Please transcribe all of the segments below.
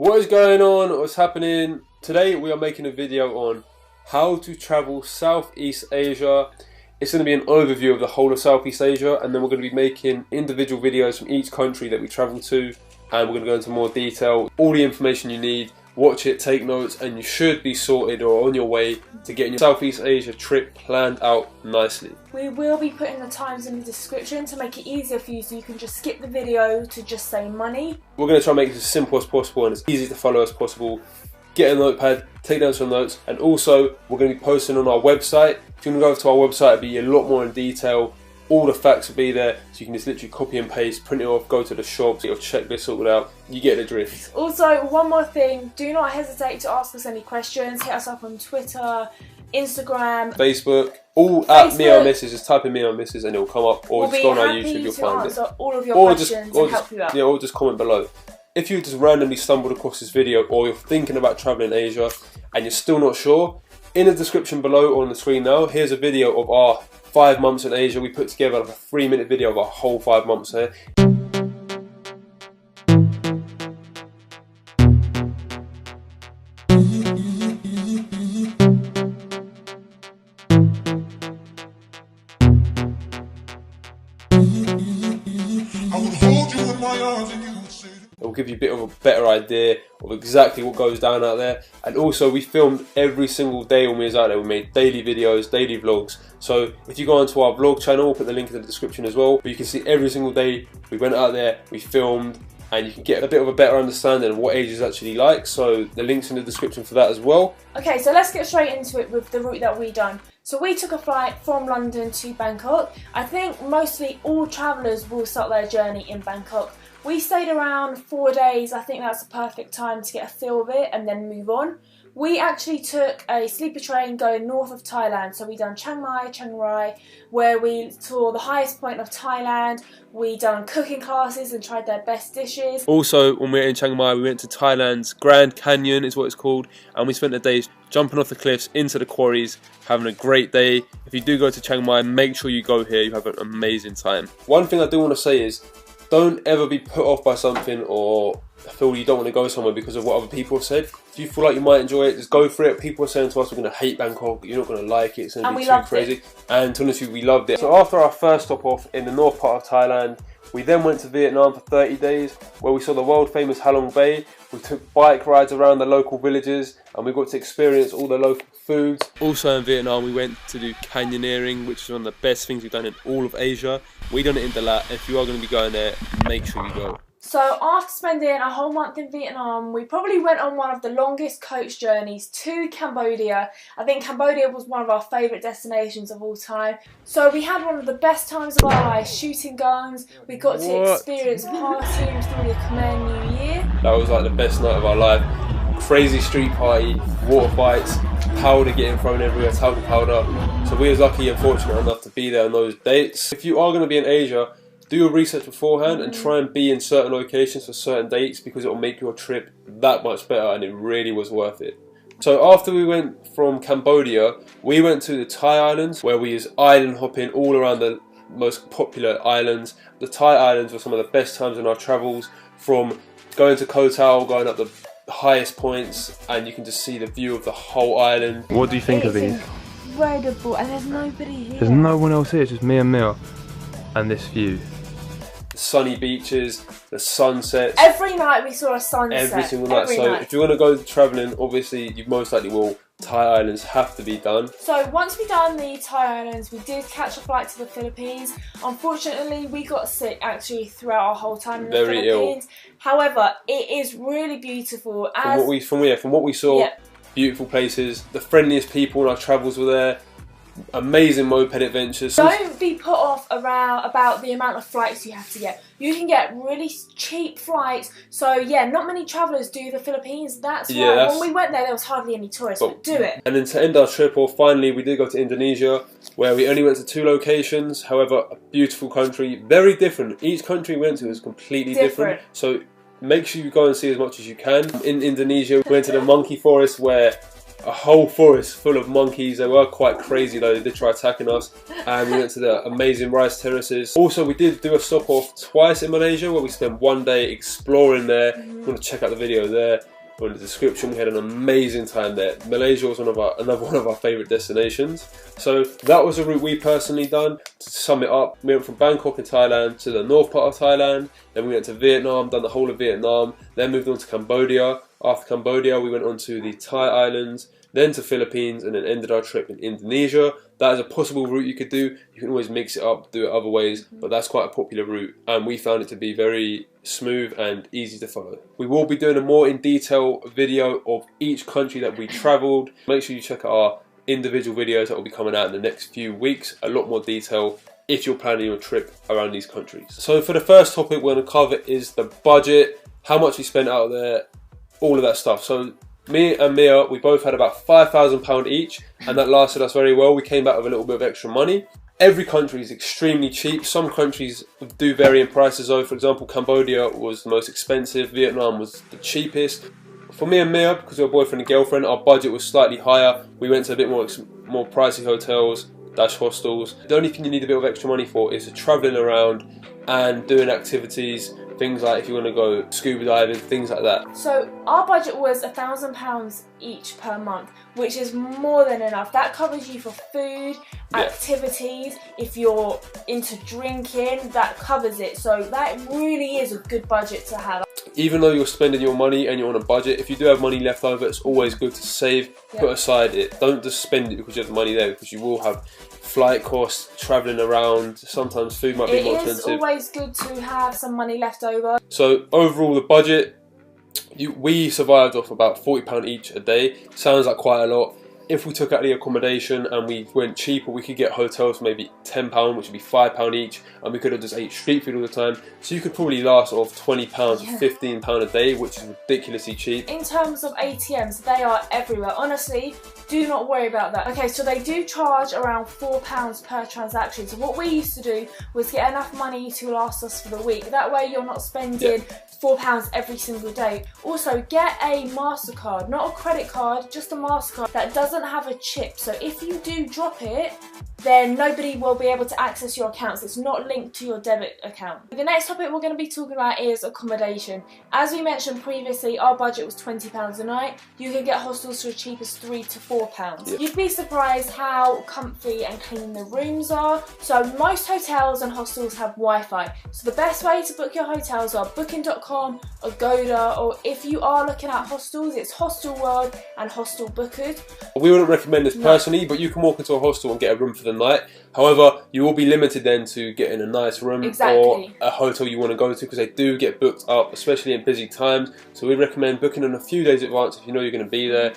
What is going on? What's happening? Today we are making a video on how to travel Southeast Asia. It's going to be an overview of the whole of Southeast Asia, and then we're going to be making individual videos from each country that we travel to, and we're going to go into more detail. All the information you need, watch it, take notes, and you should be sorted or on your way to getting your Southeast Asia trip planned out nicely. We will be putting the times in the description to make it easier for you, so you can just skip the video to just say money. We're going to try and make it as simple as possible and as easy to follow as possible. Get a notepad, take down some notes, and also we're going to be posting on our website. If you want to go over to our website, it'll be a lot more in detail. All the facts will be there, so you can just literally copy and paste, print it off, go to the shops, get your checklist sorted out. You get the drift. Also, one more thing, do not hesitate to ask us any questions. Hit us up on Twitter, Instagram, Facebook, all at Me or Mrs. Just type in Me or Mrs. and it'll come up, or just go on our YouTube, you'll find it. All of your questions and help you out. Yeah, or just comment below. If you just randomly stumbled across this video, or you're thinking about traveling Asia and you're still not sure, in the description below or on the screen now, here's a video of our 5 months in Asia. We put together like a 3-minute video of our whole 5 months here. It will give you a bit of a better idea of exactly what goes down out there. And also, we filmed every single day when we was out there. We made daily videos, daily vlogs. So if you go onto our vlog channel, we'll put the link in the description as well. But you can see every single day we went out there, we filmed, and you can get a bit of a better understanding of what Asia is actually like. So the link's in the description for that as well. Okay, so let's get straight into it with the route that we done. So we took a flight from London to Bangkok. I think mostly all travellers will start their journey in Bangkok. We stayed around 4 days. I think that's the perfect time to get a feel of it and then move on. We actually took a sleeper train going north of Thailand. So we done Chiang Mai, Chiang Rai, where we saw the highest point of Thailand. We done cooking classes and tried their best dishes. Also, when we were in Chiang Mai, we went to Thailand's Grand Canyon, is what it's called, and we spent the days jumping off the cliffs into the quarries, having a great day. If you do go to Chiang Mai, make sure you go here. You have an amazing time. One thing I do want to say is, don't ever be put off by something or feel you don't want to go somewhere because of what other people have said. If you feel like you might enjoy it, just go for it. People are saying to us, we're going to hate Bangkok, you're not going to like it, it's going to be too crazy. And to be honest with you, we loved it. So after our first stop off in the north part of Thailand, we then went to Vietnam for 30 days, where we saw the world famous Halong Bay. We took bike rides around the local villages, and we got to experience all the local foods. Also in Vietnam, we went to do canyoneering, which is one of the best things we've done in all of Asia. We done it in Dalat. If you are going to be going there, make sure you go. So after spending a whole month in Vietnam, we probably went on one of the longest coach journeys to Cambodia. I think Cambodia was one of our favourite destinations of all time. So we had one of the best times of our lives shooting guns. We got to experience partying through the Khmer New Year. That was like the best night of our life. Crazy street party, water fights, powder getting thrown everywhere, talcum powder. So we was lucky and fortunate enough to be there on those dates. If you are going to be in Asia, do your research beforehand and try and be in certain locations for certain dates, because it will make your trip that much better, and it really was worth it. So after we went from Cambodia, we went to the Thai islands, where we was island hopping all around the most popular islands. The Thai islands were some of the best times in our travels, from going to Koh Tao, going up the highest points, and you can just see the view of the whole island. What do you think of these? Incredible, and there's nobody here. There's no one else here, it's just me and Mia, and this view. The sunny beaches, the sunsets. Every night we saw a sunset. Every single night. So if you want to go travelling, obviously you most likely will. Thai islands have to be done. So once we done the Thai islands, we did catch a flight to the Philippines. Unfortunately, we got sick actually throughout our whole time in the Philippines. However, it is really beautiful. From what we saw, beautiful places. The friendliest people in our travels were there. Amazing moped adventures. Don't be put off about the amount of flights you have to get. You can get really cheap flights. So yeah, not many travellers do the Philippines. That's why when we went there was hardly any tourists, but do it. And then to end our trip off, finally we did go to Indonesia, where we only went to 2 locations. However, a beautiful country, very different. Each country we went to was completely different. So make sure you go and see as much as you can. In Indonesia, we went to the monkey forest, where a whole forest full of monkeys. They were quite crazy though, they did try attacking us. And we went to the amazing rice terraces. Also, we did do a stop off twice in Malaysia where we spent one day exploring there. If you want to check out the video there, or in the description, we had an amazing time there. Malaysia was another one of our favourite destinations. So that was a route we personally done. To sum it up, we went from Bangkok in Thailand to the north part of Thailand, then we went to Vietnam, done the whole of Vietnam, then moved on to Cambodia. After Cambodia, we went on to the Thai islands, then to Philippines, and then ended our trip in Indonesia. That is a possible route you could do. You can always mix it up, do it other ways, but that's quite a popular route, and we found it to be very smooth and easy to follow. We will be doing a more in detail video of each country that we travelled. Make sure you check out our individual videos that will be coming out in the next few weeks. A lot more detail if you're planning your trip around these countries. So for the first topic we're going to cover is the budget, how much we spent out there, all of that stuff. So me and Mia, we both had about £5,000 each, and that lasted us very well. We came back with a little bit of extra money. Every country is extremely cheap. Some countries do vary in prices though. For example, Cambodia was the most expensive, Vietnam was the cheapest. For me and Mia, because we were boyfriend and girlfriend, our budget was slightly higher. We went to a bit more pricey hotels, hostels. The only thing you need a bit of extra money for is travelling around and doing activities. Things like if you want to go scuba diving, things like that. So our budget was £1,000 each per month, which is more than enough. That covers you for food, activities. If you're into drinking, that covers it. So that really is a good budget to have. Even though you're spending your money and you're on a budget, if you do have money left over, it's always good to save, put aside it. Don't just spend it because you have the money there, because you will have flight costs, travelling around, sometimes food might be more expensive. It is always good to have some money left over. So overall the budget, we survived off about £40 each a day. Sounds like quite a lot. If we took out the accommodation and we went cheaper, we could get hotels for maybe £10, which would be £5 each, and we could have just ate street food all the time. So you could probably last off £20 or £15 a day, which is ridiculously cheap. In terms of ATMs, they are everywhere. Honestly, do not worry about that. Okay, so they do charge around £4 per transaction. So what we used to do was get enough money to last us for the week. That way you're not spending £4 every single day. Also, get a MasterCard, not a credit card, just a MasterCard that doesn't have a chip. So if you do drop it, then nobody will be able to access your accounts. It's not linked to your debit account. The next topic we're going to be talking about is accommodation. As we mentioned previously, our budget was £20 a night. You can get hostels for as cheap as £3 to £4. You'd be surprised how comfy and clean the rooms are. So most hotels and hostels have Wi-Fi. So the best way to book your hotels are Booking.com, Agoda, or if you are looking at hostels, it's Hostelworld and Hostel Bookers. We wouldn't recommend this personally, but you can walk into a hostel and get a room for the night. However, you will be limited then to getting a nice room or a hotel you want to go to, because they do get booked up, especially in busy times. So we recommend booking in a few days in advance if you know you're going to be there.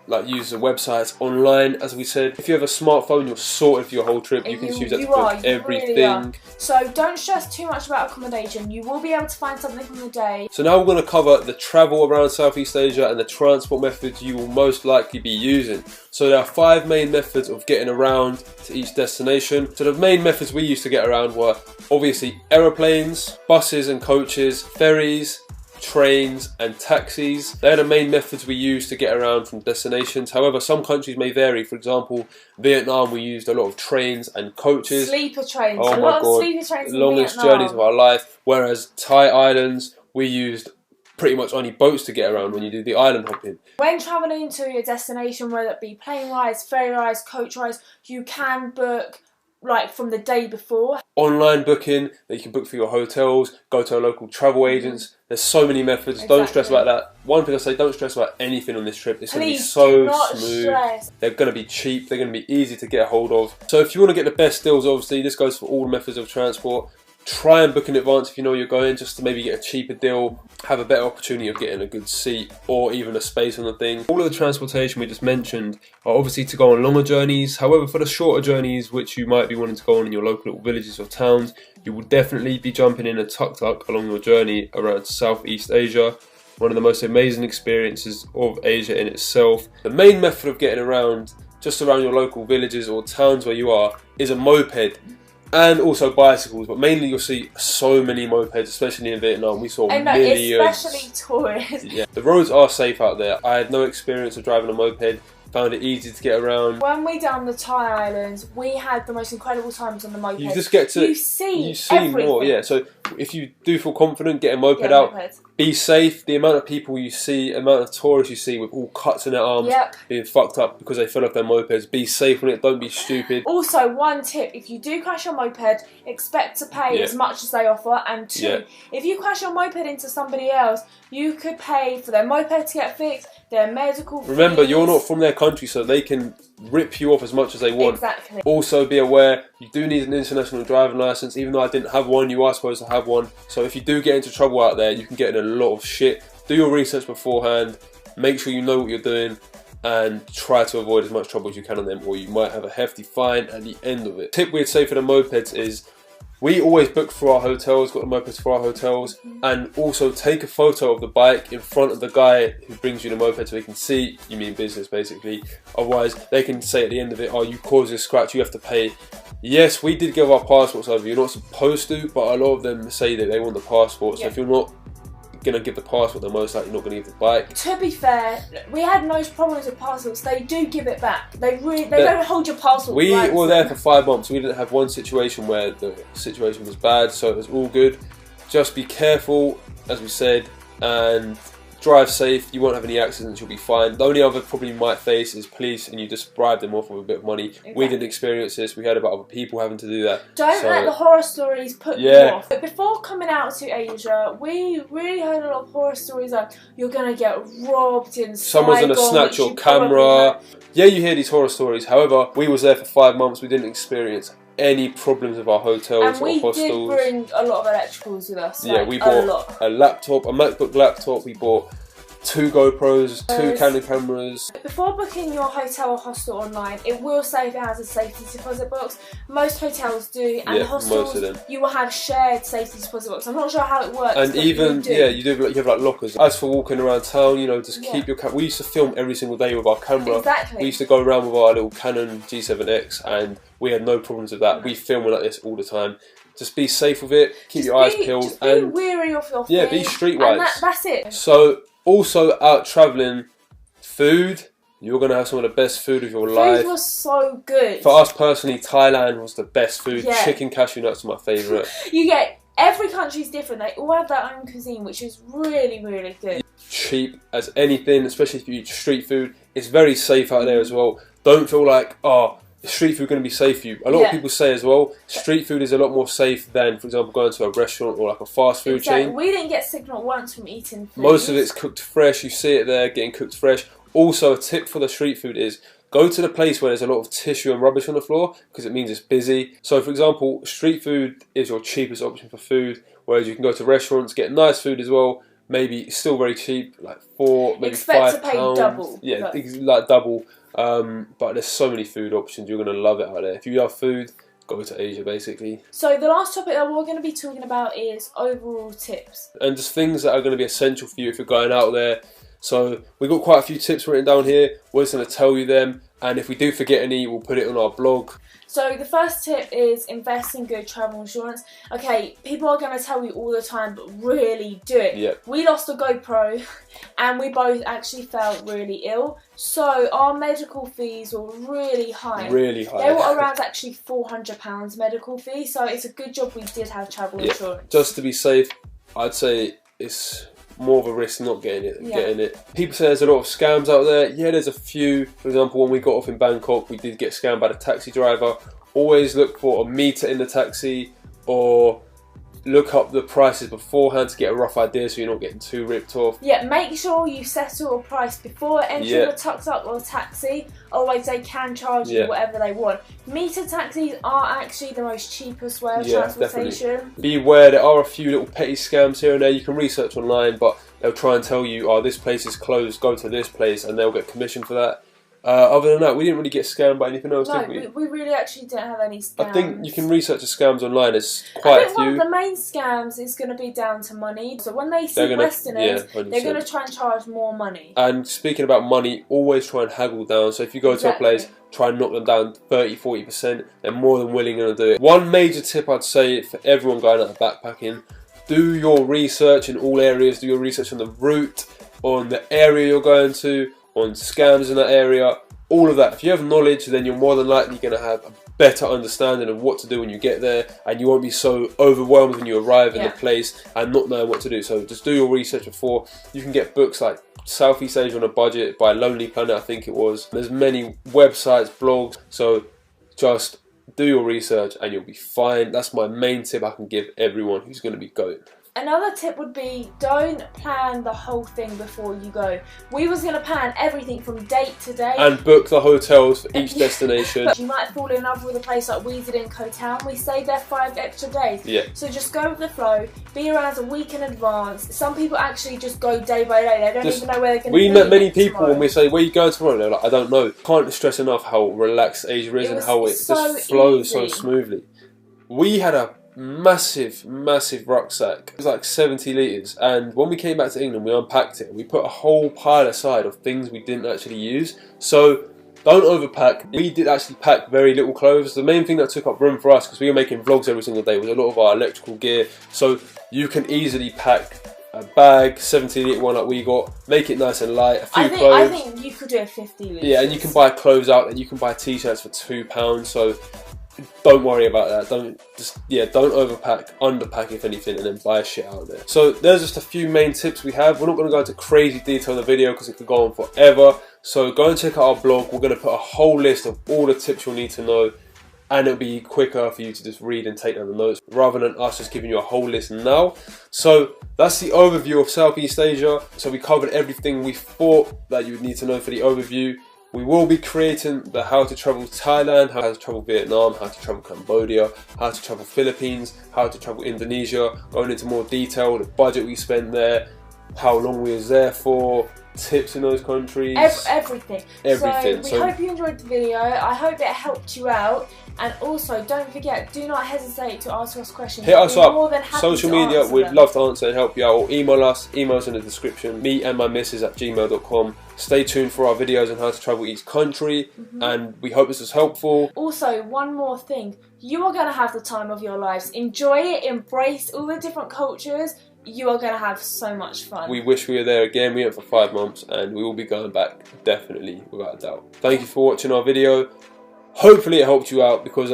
Like, use the websites online, as we said. If you have a smartphone, you're sorted for your whole trip. You can use that to book everything. Really, so don't stress too much about accommodation. You will be able to find something on the day. So now we're going to cover the travel around Southeast Asia and the transport methods you will most likely be using. So there are 5 main methods of getting around to each destination. So the main methods we used to get around were obviously aeroplanes, buses and coaches, ferries, trains and taxis. They're the main methods we use to get around from destinations. However, some countries may vary. For example, Vietnam, we used a lot of trains and coaches. Sleeper trains. Oh my God, sleeper trains in longest Vietnam. journeys of our life. Whereas Thai islands, we used pretty much only boats to get around when you do the island hopping. When travelling to your destination, whether it be plane rides, ferry rides, coach rides, you can book like from the day before. Online booking that you can book for your hotels, go to a local travel agents. There's so many methods. Don't stress about that. One thing I say, don't stress about anything on this trip. It's going to be so smooth. They're going to be cheap. They're going to be easy to get a hold of. So if you want to get the best deals, obviously, this goes for all methods of transport. Try and book in advance if you know you're going, just to maybe get a cheaper deal, have a better opportunity of getting a good seat or even a space on the thing. All of the transportation we just mentioned are obviously to go on longer journeys. However, for the shorter journeys which you might be wanting to go on in your local little villages or towns, you will definitely be jumping in a tuk-tuk along your journey around Southeast Asia. One of the most amazing experiences of Asia in itself. The main method of getting around, just around your local villages or towns where you are, is a moped. And also bicycles, but mainly you'll see so many mopeds, especially in Vietnam. We saw millions. Especially tourists. Yeah. The roads are safe out there. I had no experience of driving a moped. found it easy to get around. When we done the Thai Islands, we had the most incredible times on the moped. You just get to you see everything. More, yeah. So if you do feel confident, get a moped out. Be safe. The amount of people you see, the amount of tourists you see with all cuts in their arms, being fucked up because they fell off their mopeds. Be safe on it. Don't be stupid. Also, one tip: if you do crash your moped, expect to pay as much as they offer. And two, if you crash your moped into somebody else, you could pay for their moped to get fixed, their medical fees. Remember, you're not from their country, so they can rip you off as much as they want. Exactly. Also, be aware you do need an international driving license. Even though I didn't have one, you are supposed to have one. So if you do get into trouble out there, you can get in a lot of shit. Do your research beforehand. Make sure you know what you're doing, and try to avoid as much trouble as you can on them, or you might have a hefty fine at the end of it. Tip we'd say for the mopeds is, we always book for our hotels, got the mopeds for our hotels, and also take a photo of the bike in front of the guy who brings you the moped so they can see you mean business, basically. Otherwise, they can say at the end of it, oh, you caused a scratch, you have to pay. Yes, we did give our passports over. You're not supposed to, but a lot of them say that they want the passport. So if you're not going to give the passport, they're most likely not going to give the bike. To be fair, we had no problems with passports. They do give it back. They don't hold your passport. We were there for 5 months. We didn't have one situation where the situation was bad, so it was all good. Just be careful, as we said, and drive safe. You won't have any accidents. You'll be fine. The only other problem you might face is police, and you just bribe them off with a bit of money. Exactly. We didn't experience this. We heard about other people having to do that. Don't let the horror stories put you off. But before coming out to Asia, we really heard a lot of horror stories like you're gonna get robbed in someone's Saigon, gonna snatch your camera. Yeah, you hear these horror stories. However, we was there for 5 months. We didn't experience any problems with our hotels or hostels. And we did bring a lot of electricals with us. Yeah, we bought a laptop, a MacBook laptop. We bought 2 GoPros, 2 Canon cameras. Before booking your hotel or hostel online, it will say if it has a safety deposit box. Most hotels do, and hostels, most of them. You will have shared safety deposit box. I'm not sure how it works. And even, you have like lockers. As for walking around town, you know, just keep your camera. We used to film every single day with our camera. Exactly. We used to go around with our little Canon G7X, and we had no problems with that. We film like this all the time. Just be safe with it, keep your eyes peeled. Just be wary of your be streetwise. And that's it. So, also out travelling, food, you're going to have some of the best food of your life. Food was so good. For us personally, Thailand was the best food. Chicken cashew nuts are my favourite. You get, every country's different. They all have their own cuisine, which is really, really good. Cheap as anything, especially if you eat street food. It's very safe out there as well. Don't feel like, oh, is street food going to be safe for you? A lot of people say as well, street food is a lot more safe than, for example, going to a restaurant or like a fast food chain. We didn't get sick not once from eating food. Most of it's cooked fresh. You see it there, getting cooked fresh. Also, a tip for the street food is go to the place where there's a lot of tissue and rubbish on the floor, because it means it's busy. So, for example, street food is your cheapest option for food, whereas you can go to restaurants, get nice food as well. Maybe still very cheap, like maybe £5. To pay double. Yeah, like double. But there's so many food options. You're going to love it out there. If you love food, go to Asia, basically. So the last topic that we're going to be talking about is overall tips. And just things that are going to be essential for you if you're going out there. So we've got quite a few tips written down here. We're just going to tell you them. And if we do forget any, we'll put it on our blog. So the first tip is invest in good travel insurance. Okay, people are going to tell you all the time, but really do it. Yep. We lost a GoPro and we both actually felt really ill. So our medical fees were really high. Really high. They were around actually £400 medical fee. So it's a good job we did have travel insurance. Just to be safe, I'd say it's more of a risk not getting it than getting it. People say there's a lot of scams out there. Yeah, there's a few. For example, when we got off in Bangkok, we did get scammed by the taxi driver. Always look for a meter in the taxi, or look up the prices beforehand to get a rough idea so you're not getting too ripped off. Yeah, make sure you settle a price before entering the tuk-tuk or taxi, otherwise they can charge you whatever they want. Meter taxis are actually the most cheapest way of transportation. Definitely. Be aware there are a few little petty scams here and there. You can research online, but they'll try and tell you, oh, this place is closed, go to this place, and they'll get commission for that. Other than that, we didn't really get scammed by anything else, did we? No, we really actually didn't have any scams. I think you can research the scams online. There's quite a few. One of the main scams is going to be down to money. So when they see Westerners, they're going to try and charge more money. And speaking about money, always try and haggle down. So if you go to a place, try and knock them down 30-40%. They're more than willing to do it. One major tip I'd say for everyone going out backpacking, do your research in all areas. Do your research on the route, on the area you're going to, on scams in that area. all of that. If you have knowledge, then you're more than likely going to have a better understanding of what to do when you get there, and you won't be so overwhelmed when you arrive in the place and not knowing what to do. So just do your research before. You can get books like Southeast Asia on a Budget by Lonely Planet, I think it was. There's many websites, blogs, so just do your research and you'll be fine. That's my main tip I can give everyone who's going to be going. Another tip would be, don't plan the whole thing before you go. We was going to plan everything from date to date. And book the hotels for each destination. But you might fall in love with a place like we did in Koh Tao. We stayed there 5 extra days. Yeah. So just go with the flow, be around a week in advance. Some people actually just go day by day. They don't even know where they're going to be. We met many people tomorrow. When we say, where are you going tomorrow? They're like, I don't know. Can't stress enough how relaxed Asia is and how it just flows so smoothly. We had a massive rucksack. It was like 70 litres, and when we came back to England we unpacked it. We put a whole pile aside of things we didn't actually use. So don't overpack. We did actually pack very little clothes. The main thing that took up room for us, because we were making vlogs every single day, was a lot of our electrical gear. So you can easily pack a bag, 70 litre one like we got, make it nice and light, a few clothes. I think you could do a 50 litres. Yeah, and you can buy clothes out, and you can buy t-shirts for £2, so don't worry about that. Don't overpack, underpack if anything, and then buy shit out there. So there's just a few main tips we have. We're not going to go into crazy detail in the video because it could go on forever. So go and check out our blog. We're going to put a whole list of all the tips you'll need to know, and it'll be quicker for you to just read and take down the notes rather than us just giving you a whole list now. So that's the overview of Southeast Asia. So we covered everything we thought that you would need to know for the overview. We will be creating the how to travel Thailand, how to travel Vietnam, how to travel Cambodia, how to travel Philippines, how to travel Indonesia, going into more detail, the budget we spent there, how long we was there for, tips in those countries. Everything. So we hope you enjoyed the video. I hope it helped you out. And also, don't forget, do not hesitate to ask us questions. Hit us up. More than happy social to media, answer we'd them. love to answer and help you out. Or email us, emails in the description. Me and my missus at gmail.com. Stay tuned for our videos on how to travel each country, and we hope this is helpful. Also, one more thing. You are going to have the time of your lives. Enjoy it, embrace all the different cultures. You are going to have so much fun. We wish we were there again. We went for 5 months and we will be going back, definitely, without a doubt. Thank you for watching our video. Hopefully it helped you out, because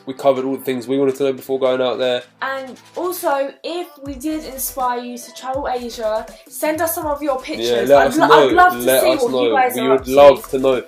we covered all the things we wanted to know before going out there. And also, if we did inspire you to travel Asia, send us some of your pictures. Yeah, let us know. I'd love to see what you guys are up to. We would love to know.